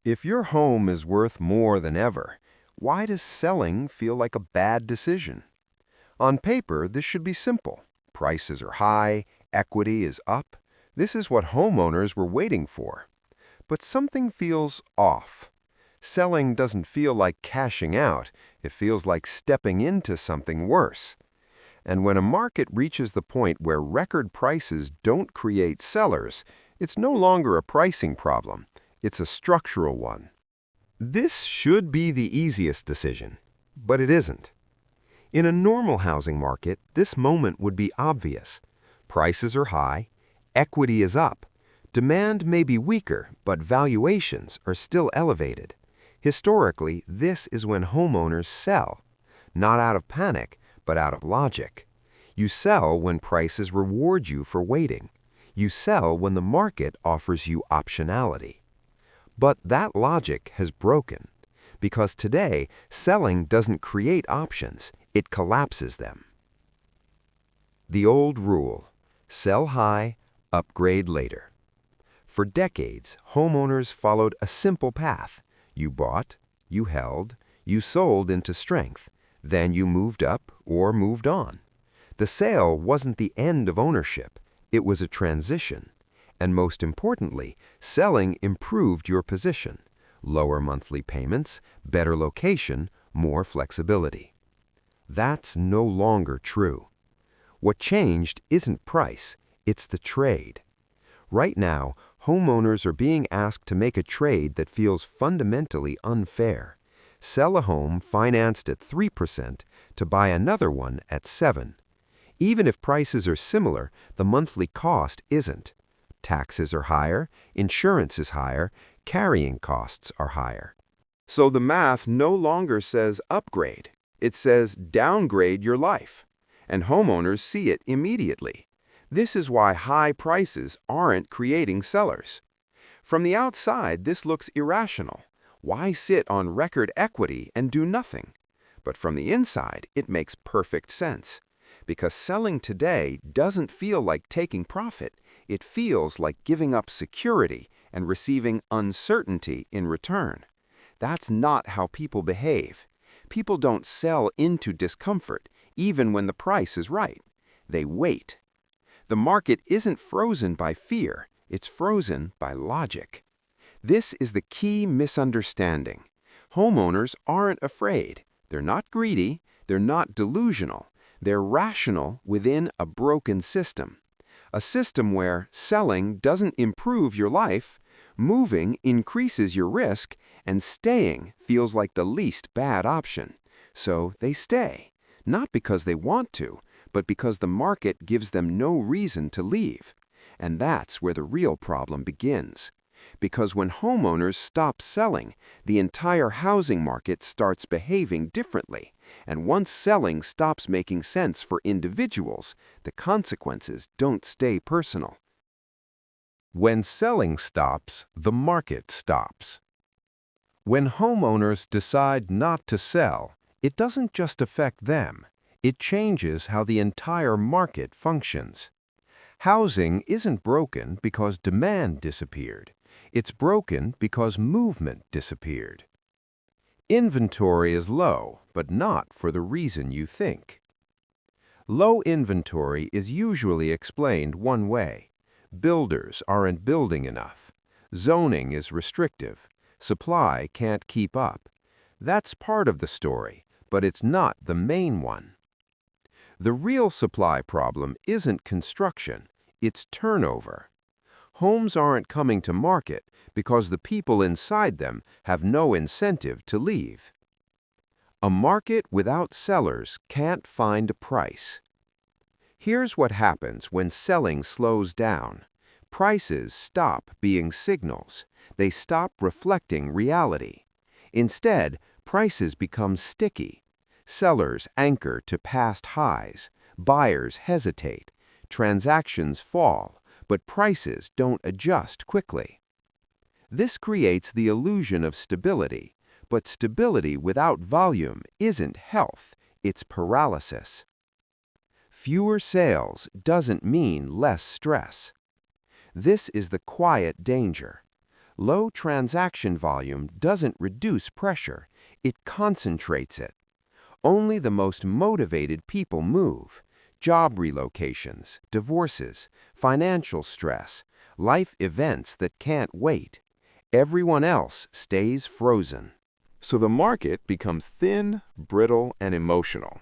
If your home is worth more than ever, why does selling feel like a bad decision? On paper, this should be simple. Prices are high, equity is up. This is what homeowners were waiting for. But something feels off. Selling doesn't feel like cashing out. It feels like stepping into something worse. And when a market reaches the point where record prices don't create sellers, it's no longer a pricing problem. It's a structural one. This should be the easiest decision, but it isn't. In a normal housing market, this moment would be obvious. Prices are high, equity is up, demand may be weaker, but valuations are still elevated. Historically, this is when homeowners sell, not out of panic, but out of logic. You sell when prices reward you for waiting. You sell when the market offers you optionality. But that logic has broken, because today, selling doesn't create options, it collapses them. The old rule, sell high, upgrade later. For decades, homeowners followed a simple path. You bought, you held, you sold into strength, then you moved up or moved on. The sale wasn't the end of ownership, it was a transition. And most importantly, selling improved your position. Lower monthly payments, better location, more flexibility. That's no longer true. What changed isn't price, it's the trade. Right now, homeowners are being asked to make a trade that feels fundamentally unfair. Sell a home financed at 3% to buy another one at 7%. Even if prices are similar, the monthly cost isn't. Taxes are higher, insurance is higher, carrying costs are higher. So the math no longer says upgrade. It says downgrade your life. And homeowners see it immediately. This is why high prices aren't creating sellers. From the outside, this looks irrational. Why sit on record equity and do nothing? But from the inside, it makes perfect sense. Because selling today doesn't feel like taking profit. It feels like giving up security and receiving uncertainty in return. That's not how people behave. People don't sell into discomfort, even when the price is right. They wait. The market isn't frozen by fear, it's frozen by logic. This is the key misunderstanding. Homeowners aren't afraid. They're not greedy. They're not delusional. They're rational within a broken system. A system where selling doesn't improve your life, moving increases your risk, and staying feels like the least bad option. So they stay, not because they want to, but because the market gives them no reason to leave. And that's where the real problem begins. Because when homeowners stop selling, the entire housing market starts behaving differently. And once selling stops making sense for individuals, the consequences don't stay personal. When selling stops, the market stops. When homeowners decide not to sell, it doesn't just affect them. It changes how the entire market functions. Housing isn't broken because demand disappeared. It's broken because movement disappeared. Inventory is low, but not for the reason you think. Low inventory is usually explained one way. Builders aren't building enough. Zoning is restrictive. Supply can't keep up. That's part of the story, but it's not the main one. The real supply problem isn't construction, it's turnover. Homes aren't coming to market because the people inside them have no incentive to leave. A market without sellers can't find a price. Here's what happens when selling slows down. Prices stop being signals. They stop reflecting reality. Instead, prices become sticky. Sellers anchor to past highs. Buyers hesitate. Transactions fall, but prices don't adjust quickly. This creates the illusion of stability, but stability without volume isn't health, it's paralysis. Fewer sales doesn't mean less stress. This is the quiet danger. Low transaction volume doesn't reduce pressure, it concentrates it. Only the most motivated people move. Job relocations, divorces, financial stress, life events that can't wait. Everyone else stays frozen. So the market becomes thin, brittle, and emotional.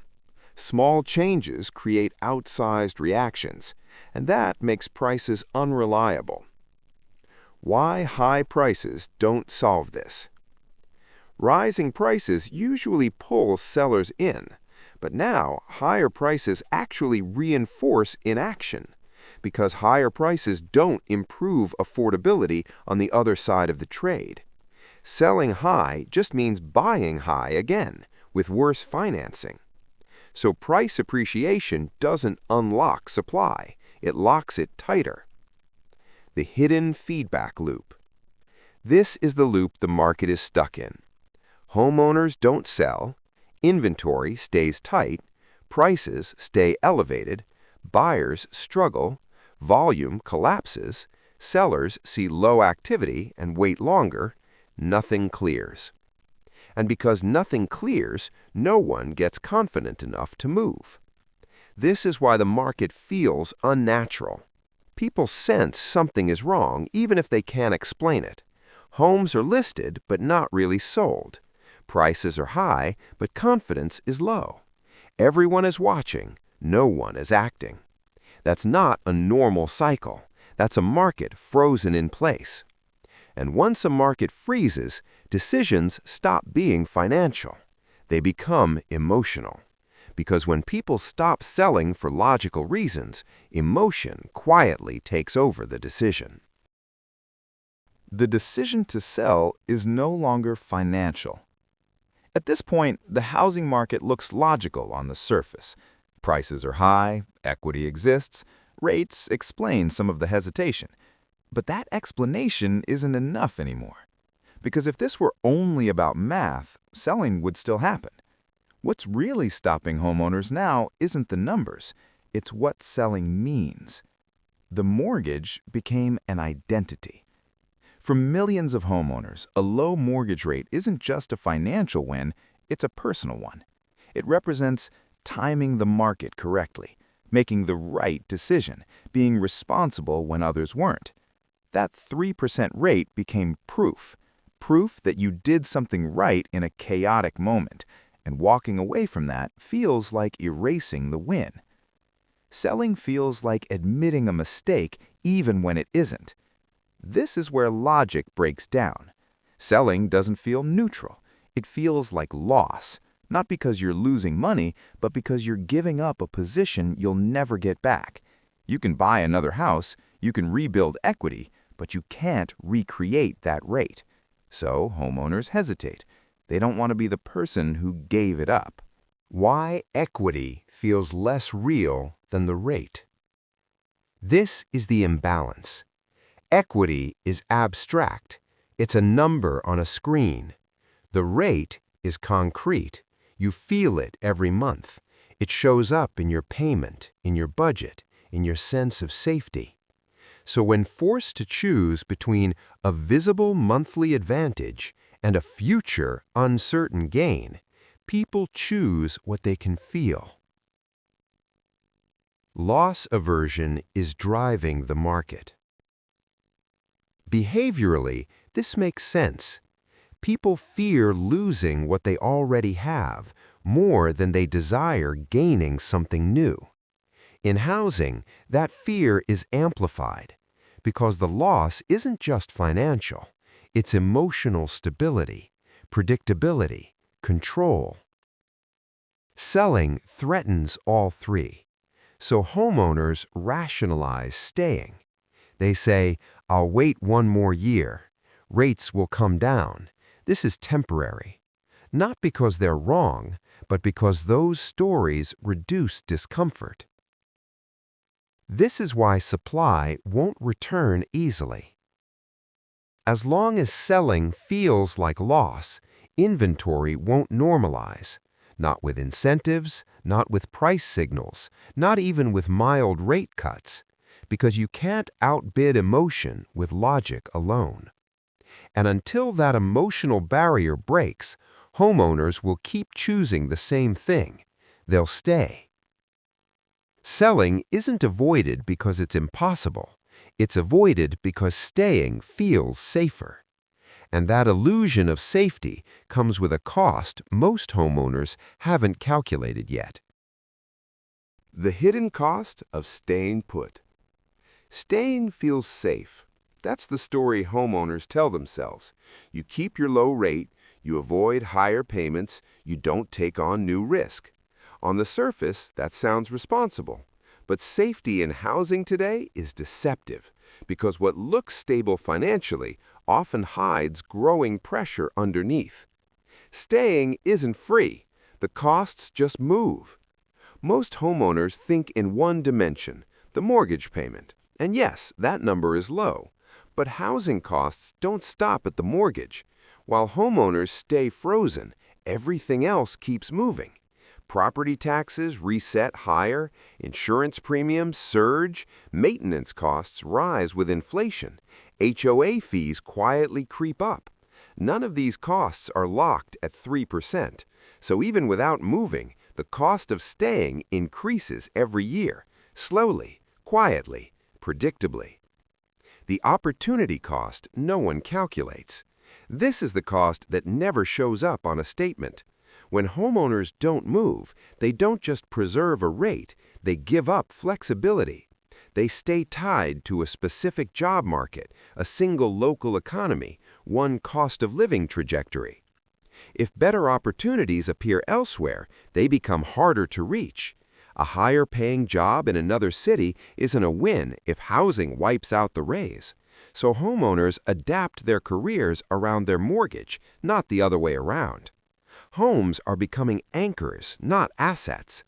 Small changes create outsized reactions, and that makes prices unreliable. Why high prices don't solve this? Rising prices usually pull sellers in, but now higher prices actually reinforce inaction, because higher prices don't improve affordability on the other side of the trade. Selling high just means buying high again, with worse financing. So price appreciation doesn't unlock supply, it locks it tighter. The hidden feedback loop. This is the loop the market is stuck in. Homeowners don't sell, inventory stays tight, prices stay elevated, buyers struggle, volume collapses, sellers see low activity and wait longer, nothing clears. And because nothing clears, no one gets confident enough to move. This is why the market feels unnatural. People sense something is wrong even if they can't explain it. Homes are listed but not really sold. Prices are high but confidence is low. Everyone is watching, no one is acting. That's not a normal cycle. That's a market frozen in place. And once a market freezes, decisions stop being financial. They become emotional. Because when people stop selling for logical reasons, emotion quietly takes over the decision. The decision to sell is no longer financial. At this point, the housing market looks logical on the surface. Prices are high, equity exists, rates explain some of the hesitation. But that explanation isn't enough anymore. Because if this were only about math, selling would still happen. What's really stopping homeowners now isn't the numbers, it's what selling means. The mortgage became an identity. For millions of homeowners, a low mortgage rate isn't just a financial win, it's a personal one. It represents timing the market correctly, making the right decision, being responsible when others weren't. That 3% rate became proof that you did something right in a chaotic moment, and walking away from that feels like erasing the win. Selling feels like admitting a mistake even when it isn't. This is where logic breaks down. Selling doesn't feel neutral. It feels like loss, not because you're losing money, but because you're giving up a position you'll never get back. You can buy another house, you can rebuild equity, but you can't recreate that rate. So homeowners hesitate. They don't want to be the person who gave it up. Why equity feels less real than the rate. This is the imbalance. Equity is abstract. It's a number on a screen. The rate is concrete. You feel it every month. It shows up in your payment, in your budget, in your sense of safety. So when forced to choose between a visible monthly advantage and a future uncertain gain, people choose what they can feel. Loss aversion is driving the market. Behaviorally, this makes sense. People fear losing what they already have more than they desire gaining something new. In housing, that fear is amplified because the loss isn't just financial, it's emotional stability, predictability, control. Selling threatens all three, so homeowners rationalize staying. They say, "I'll wait one more year. Rates will come down. This is temporary." Not because they're wrong, but because those stories reduce discomfort. This is why supply won't return easily. As long as selling feels like loss, inventory won't normalize. Not with incentives, not with price signals, not even with mild rate cuts, because you can't outbid emotion with logic alone. And until that emotional barrier breaks, homeowners will keep choosing the same thing. They'll stay. Selling isn't avoided because it's impossible. It's avoided because staying feels safer. And that illusion of safety comes with a cost most homeowners haven't calculated yet. The hidden cost of staying put. Staying feels safe. That's the story homeowners tell themselves. You keep your low rate, you avoid higher payments, you don't take on new risk. On the surface, that sounds responsible. But safety in housing today is deceptive, because what looks stable financially often hides growing pressure underneath. Staying isn't free. The costs just move. Most homeowners think in one dimension, the mortgage payment. And yes, that number is low. But housing costs don't stop at the mortgage. While homeowners stay frozen, everything else keeps moving. Property taxes reset higher, insurance premiums surge, maintenance costs rise with inflation, HOA fees quietly creep up. None of these costs are locked at 3%, so even without moving, the cost of staying increases every year, slowly, quietly, predictably. The opportunity cost no one calculates. This is the cost that never shows up on a statement. When homeowners don't move, they don't just preserve a rate, they give up flexibility. They stay tied to a specific job market, a single local economy, one cost of living trajectory. If better opportunities appear elsewhere, they become harder to reach. A higher-paying job in another city isn't a win if housing wipes out the raise. So homeowners adapt their careers around their mortgage, not the other way around. Homes are becoming anchors, not assets.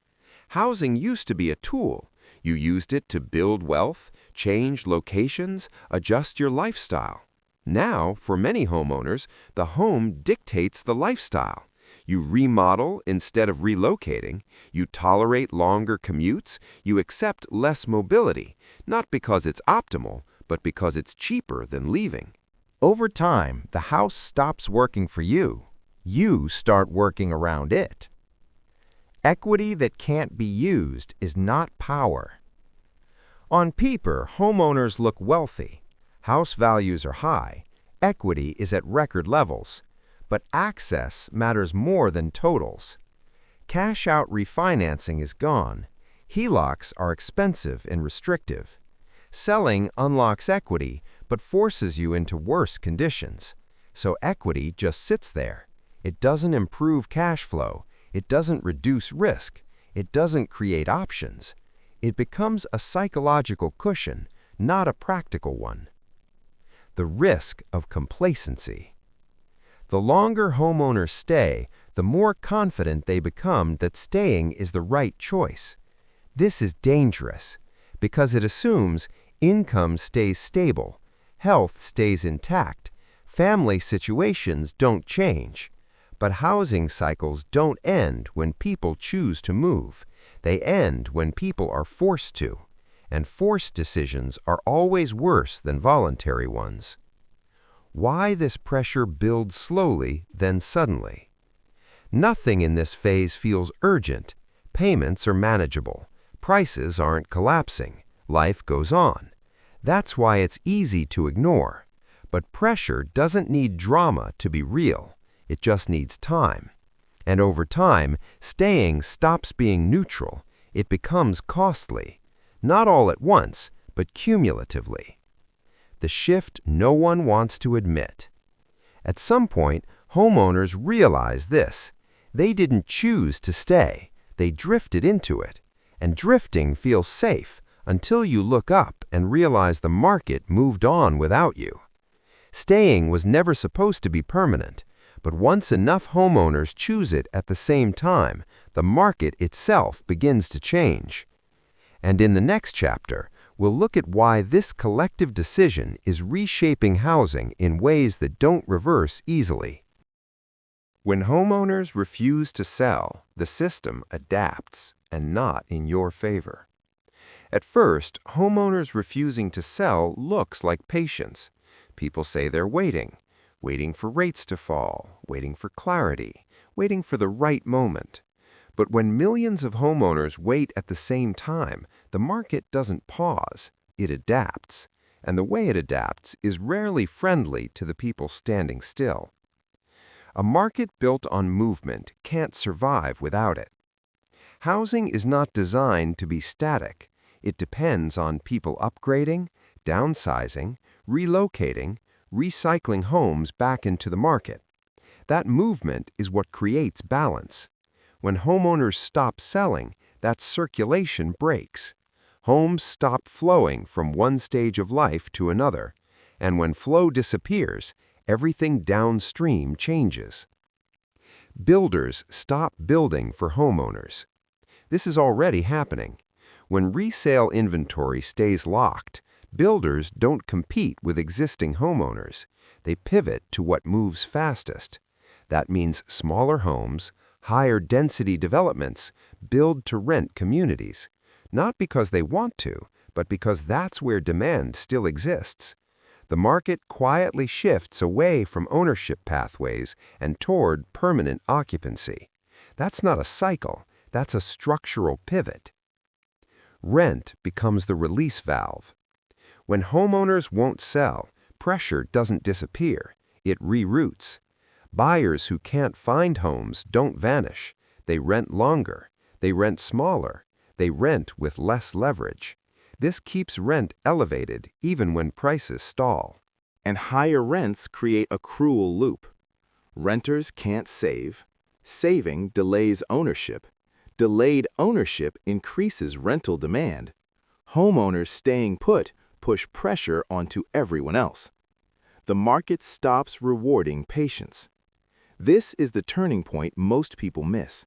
Housing used to be a tool. You used it to build wealth, change locations, adjust your lifestyle. Now, for many homeowners, the home dictates the lifestyle. You remodel instead of relocating. You tolerate longer commutes. You accept less mobility, not because it's optimal, but because it's cheaper than leaving. Over time, the house stops working for you. You start working around it. Equity that can't be used is not power. On paper, homeowners look wealthy. House values are high. Equity is at record levels. But access matters more than totals. Cash-out refinancing is gone. HELOCs are expensive and restrictive. Selling unlocks equity, but forces you into worse conditions. So equity just sits there. It doesn't improve cash flow. It doesn't reduce risk. It doesn't create options. It becomes a psychological cushion, not a practical one. The risk of complacency. The longer homeowners stay, the more confident they become that staying is the right choice. This is dangerous because it assumes income stays stable, health stays intact, family situations don't change. But housing cycles don't end when people choose to move. They end when people are forced to. And forced decisions are always worse than voluntary ones. Why this pressure builds slowly, then suddenly? Nothing in this phase feels urgent. Payments are manageable. Prices aren't collapsing. Life goes on. That's why it's easy to ignore. But pressure doesn't need drama to be real. It just needs time. And over time, staying stops being neutral. It becomes costly. Not all at once, but cumulatively. The shift no one wants to admit. At some point, homeowners realize this. They didn't choose to stay. They drifted into it. And drifting feels safe until you look up and realize the market moved on without you. Staying was never supposed to be permanent. But once enough homeowners choose it at the same time, the market itself begins to change. And in the next chapter, we'll look at why this collective decision is reshaping housing in ways that don't reverse easily. When homeowners refuse to sell, the system adapts, and not in your favor. At first, homeowners refusing to sell looks like patience. People say they're waiting. waiting for rates to fall, waiting for clarity, waiting for the right moment. But when millions of homeowners wait at the same time, the market doesn't pause, it adapts. And the way it adapts is rarely friendly to the people standing still. A market built on movement can't survive without it. Housing is not designed to be static. It depends on people upgrading, downsizing, relocating, recycling homes back into the market. That movement is what creates balance. When homeowners stop selling, that circulation breaks. Homes stop flowing from one stage of life to another, and when flow disappears, everything downstream changes. Builders stop building for homeowners. This is already happening. When resale inventory stays locked, builders don't compete with existing homeowners. They pivot to what moves fastest. That means smaller homes, higher density developments, build-to-rent communities. Not because they want to, but because that's where demand still exists. The market quietly shifts away from ownership pathways and toward permanent occupancy. That's not a cycle, that's a structural pivot. Rent becomes the release valve. When homeowners won't sell, pressure doesn't disappear, it reroutes. Buyers who can't find homes don't vanish. They rent longer, they rent smaller, they rent with less leverage. This keeps rent elevated even when prices stall. And higher rents create a cruel loop. Renters can't save. Saving delays ownership. Delayed ownership increases rental demand. Homeowners staying put push pressure onto everyone else. The market stops rewarding patience. This is the turning point most people miss.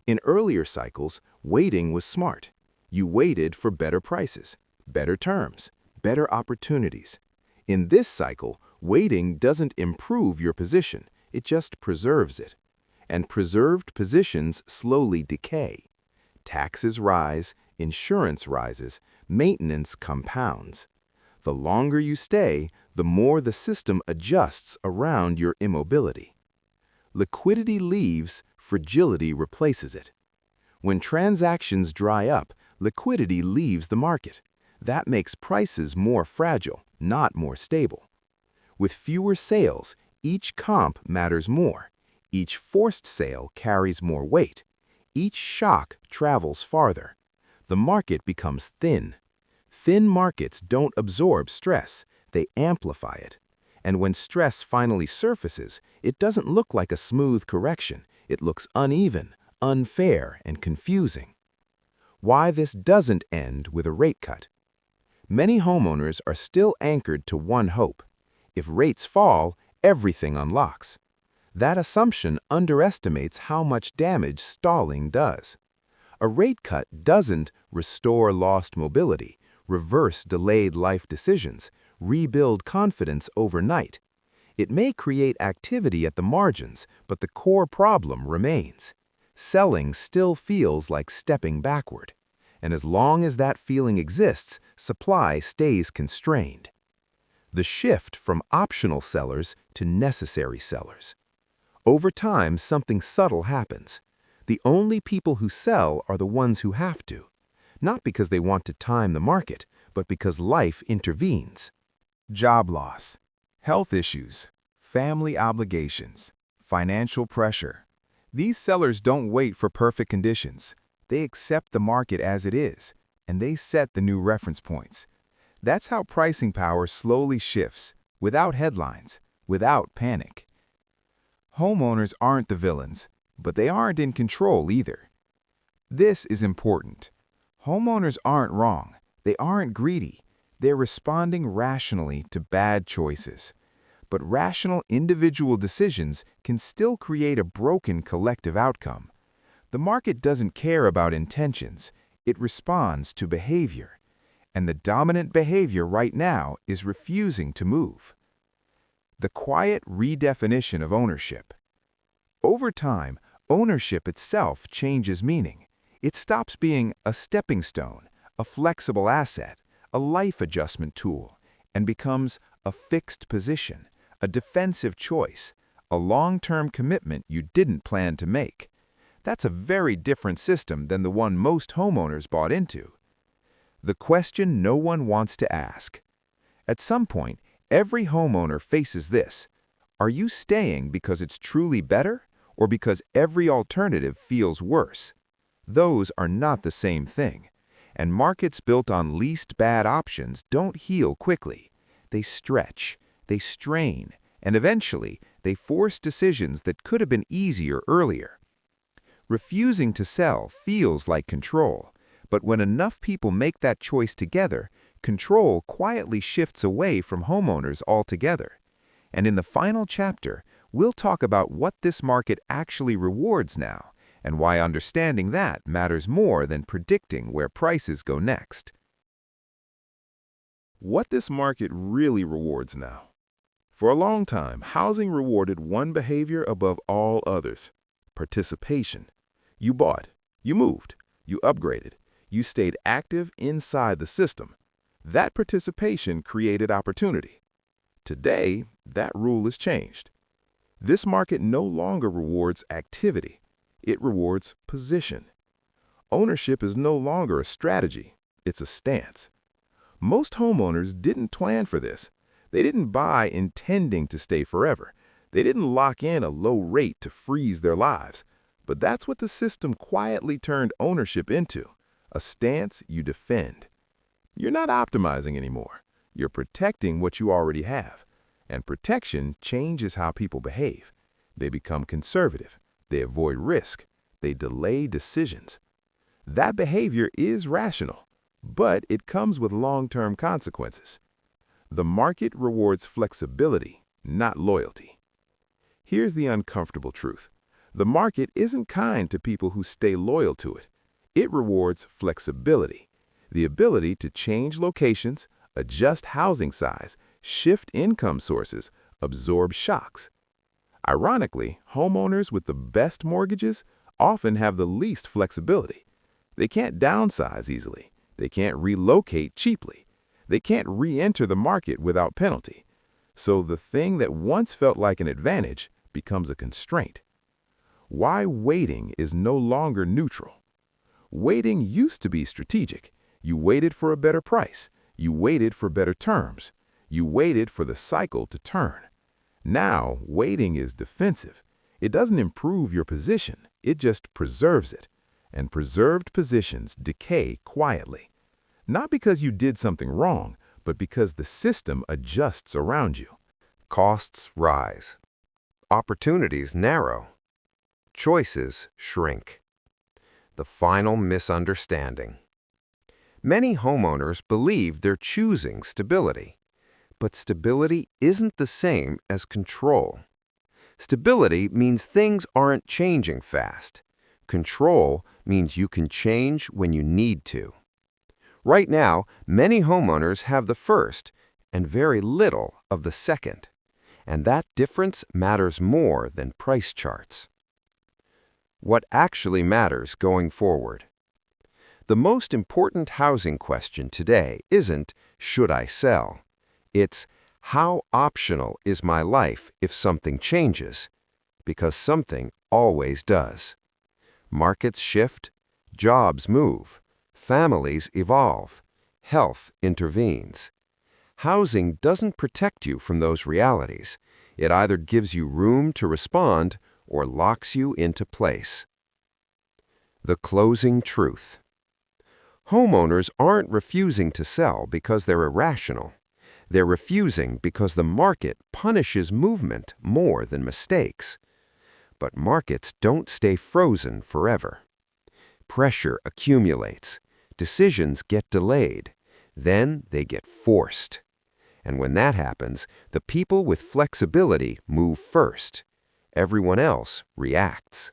In earlier cycles, waiting was smart. You waited for better prices, better terms, better opportunities. In this cycle, waiting doesn't improve your position, it just preserves it. And preserved positions slowly decay. Taxes rise, insurance rises, maintenance compounds. The longer you stay, the more the system adjusts around your immobility. Liquidity leaves, fragility replaces it. When transactions dry up, liquidity leaves the market. That makes prices more fragile, not more stable. With fewer sales, each comp matters more. Each forced sale carries more weight. Each shock travels farther. The market becomes thin. Thin markets don't absorb stress, they amplify it. And when stress finally surfaces, it doesn't look like a smooth correction. It looks uneven, unfair, and confusing. Why this doesn't end with a rate cut? Many homeowners are still anchored to one hope. If rates fall, everything unlocks. That assumption underestimates how much damage stalling does. A rate cut doesn't restore lost mobility, reverse delayed life decisions, rebuild confidence overnight. It may create activity at the margins, but the core problem remains. Selling still feels like stepping backward. And as long as that feeling exists, supply stays constrained. The shift from optional sellers to necessary sellers. Over time, something subtle happens. The only people who sell are the ones who have to. Not because they want to time the market, but because life intervenes. Job loss, health issues, family obligations, financial pressure. These sellers don't wait for perfect conditions. They accept the market as it is, and they set the new reference points. That's how pricing power slowly shifts, without headlines, without panic. Homeowners aren't the villains, but they aren't in control either. This is important. Homeowners aren't wrong. They aren't greedy. They're responding rationally to bad choices. But rational individual decisions can still create a broken collective outcome. The market doesn't care about intentions. It responds to behavior. And the dominant behavior right now is refusing to move. The quiet redefinition of ownership. Over time, ownership itself changes meaning. It stops being a stepping stone, a flexible asset, a life adjustment tool, and becomes a fixed position, a defensive choice, a long-term commitment you didn't plan to make. That's a very different system than the one most homeowners bought into. The question no one wants to ask. At some point, every homeowner faces this. Are you staying because it's truly better, or because every alternative feels worse? Those are not the same thing. And markets built on least bad options don't heal quickly. They stretch, they strain, and eventually they force decisions that could have been easier earlier. Refusing to sell feels like control, but when enough people make that choice together, control quietly shifts away from homeowners altogether. And in the final chapter, we'll talk about what this market actually rewards now, and why understanding that matters more than predicting where prices go next. What this market really rewards now. For a long time, housing rewarded one behavior above all others: participation. You bought, you moved, you upgraded, you stayed active inside the system. That participation created opportunity. Today, that rule has changed. This market no longer rewards activity. It rewards position. Ownership is no longer a strategy, it's a stance. Most homeowners didn't plan for this. They didn't buy intending to stay forever. They didn't lock in a low rate to freeze their lives. But that's what the system quietly turned ownership into, a stance you defend. You're not optimizing anymore. You're protecting what you already have. And protection changes how people behave. They become conservative. They avoid risk. They delay decisions. That behavior is rational, but it comes with long-term consequences. The market rewards flexibility, not loyalty. Here's the uncomfortable truth. The market isn't kind to people who stay loyal to it. It rewards flexibility, the ability to change locations, adjust housing size, shift income sources, absorb shocks. Ironically, homeowners with the best mortgages often have the least flexibility. They can't downsize easily. They can't relocate cheaply. They can't re-enter the market without penalty. So the thing that once felt like an advantage becomes a constraint. Why waiting is no longer neutral. Waiting used to be strategic. You waited for a better price. You waited for better terms. You waited for the cycle to turn. Now, waiting is defensive. It doesn't improve your position. It just preserves it. And preserved positions decay quietly. Not because you did something wrong, but because the system adjusts around you. Costs rise. Opportunities narrow. Choices shrink. The final misunderstanding. Many homeowners believe they're choosing stability, but stability isn't the same as control. Stability means things aren't changing fast. Control means you can change when you need to. Right now, many homeowners have the first and very little of the second, and that difference matters more than price charts. What actually matters going forward? The most important housing question today isn't, should I sell? It's, how optional is my life if something changes? Because something always does. Markets shift, jobs move, families evolve, health intervenes. Housing doesn't protect you from those realities. It either gives you room to respond or locks you into place. The closing truth. Homeowners aren't refusing to sell because they're irrational. They're refusing because the market punishes movement more than mistakes. But markets don't stay frozen forever. Pressure accumulates. Decisions get delayed. Then they get forced. And when that happens, the people with flexibility move first. Everyone else reacts.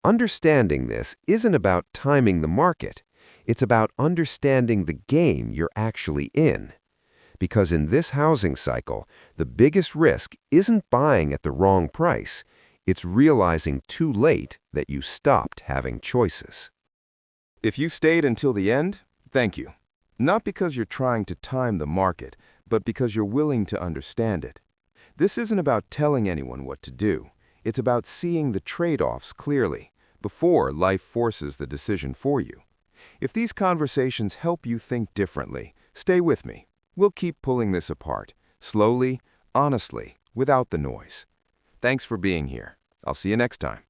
Understanding this isn't about timing the market. It's about understanding the game you're actually in. Because in this housing cycle, the biggest risk isn't buying at the wrong price. It's realizing too late that you stopped having choices. If you stayed until the end, thank you. Not because you're trying to time the market, but because you're willing to understand it. This isn't about telling anyone what to do. It's about seeing the trade-offs clearly before life forces the decision for you. If these conversations help you think differently, stay with me. We'll keep pulling this apart, slowly, honestly, without the noise. Thanks for being here. I'll see you next time.